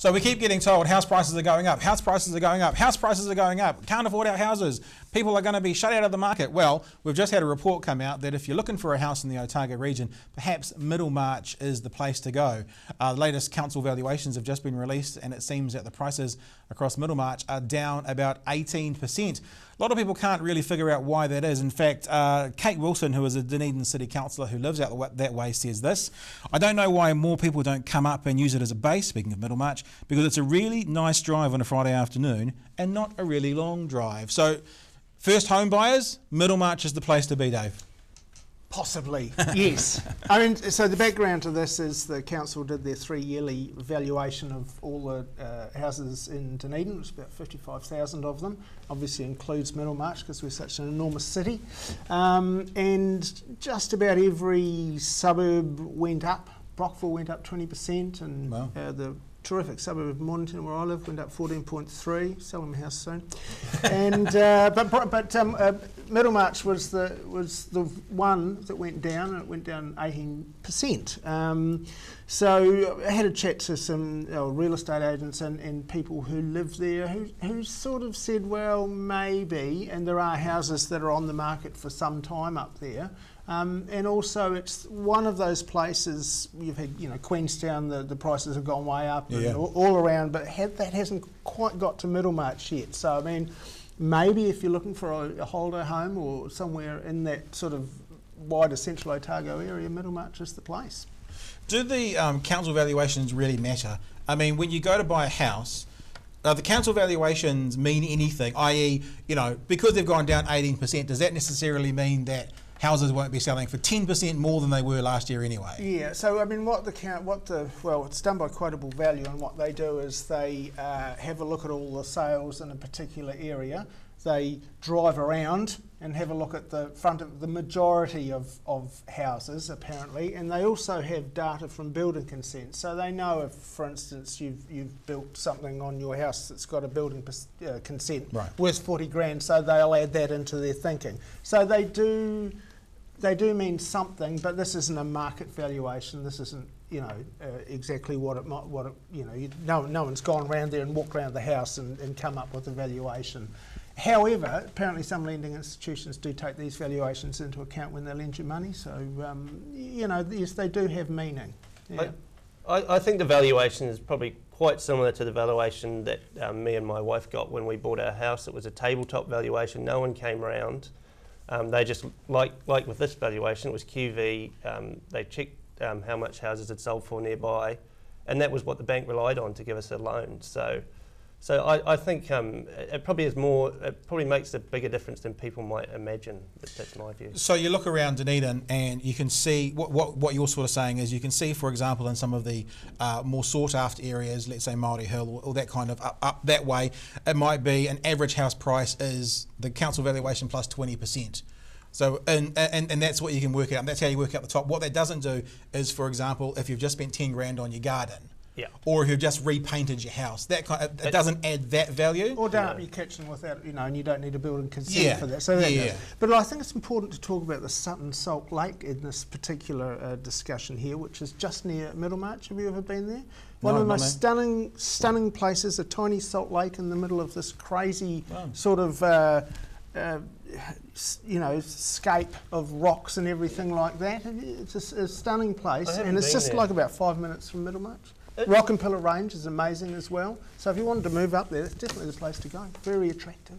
So we keep getting told house prices are going up, house prices are going up, house prices are going up, can't afford our houses, people are going to be shut out of the market. Well, we've just had a report come out that if you're looking for a house in the Otago region, perhaps Middlemarch is the place to go. The latest council valuations have just been released and it seems that the prices across Middlemarch are down about 18%. A lot of people can't really figure out why that is. In fact, Kate Wilson, who is a Dunedin City Councillor who lives out that way, says this: I don't know why more people don't come up and use it as a base, speaking of Middlemarch, because it's a really nice drive on a Friday afternoon and not a really long drive. So, first home buyers, Middlemarch is the place to be, Dave. Possibly, yes. I mean, so the background to this is the council did their 3-yearly valuation of all the houses in Dunedin. It's about 55,000 of them. Obviously includes Middlemarch because we're such an enormous city. And just about every suburb went up. Brockville went up 20%, and wow. The terrific suburb of Mornington, where I live, went up 14.3. Selling my house soon. And but Middlemarch was the one that went down, and it went down 18%. So I had a chat to some real estate agents and people who live there who sort of said, well, maybe, and there are houses that are on the market for some time up there. And also it's one of those places, you've had, Queenstown, the prices have gone way up, yeah, and all around, but that hasn't quite got to Middlemarch yet. So, I mean, maybe if you're looking for a holiday home or somewhere in that sort of wider central Otago area, Middlemarch is the place. Do the council valuations really matter? I mean, when you go to buy a house, the council valuations mean anything, i.e., because they've gone down 18%, does that necessarily mean that houses won't be selling for 10% more than they were last year anyway? Yeah, so I mean, it's done by Quotable Value, and what they do is they have a look at all the sales in a particular area. They drive around and have a look at the front of the majority of houses, apparently, and they also have data from building consent. So they know if, for instance, you've built something on your house that's got a building consent worth 40 grand, so they'll add that into their thinking. So they do mean something, but this isn't a market valuation. This isn't exactly what it might. No one's gone around there and walked around the house and come up with a valuation. However, apparently some lending institutions do take these valuations into account when they lend you money. So, yes, they do have meaning. Yeah. I think the valuation is probably quite similar to the valuation that me and my wife got when we bought our house. It was a tabletop valuation. No one came around. They just, like with this valuation, it was QV. They checked how much houses had sold for nearby, and that was what the bank relied on to give us a loan. So I think it probably makes a bigger difference than people might imagine. That's my view. So you look around Dunedin and you can see what you're sort of saying is you can see, for example, in some of the more sought after areas, let's say Māori Hill or that kind of up that way, it might be an average house price is the council valuation plus 20%. So and that's what you can work out. That's how you work out the top. What that doesn't do is, for example, if you've just spent 10 grand on your garden, yeah, or if you've just repainted your house, it doesn't add that value. Or done up your kitchen without, and you don't need a building consent for that. So But I think it's important to talk about the Sutton Salt Lake in this particular discussion here, which is just near Middlemarch. Have you ever been there? One of the most stunning places, a tiny salt lake in the middle of this crazy sort of scape of rocks and everything like that. It's a stunning place, and it's just like about 5 minutes from Middlemarch. Rock and Pillar Range is amazing as well. So if you wanted to move up there, it's definitely the place to go. Very attractive.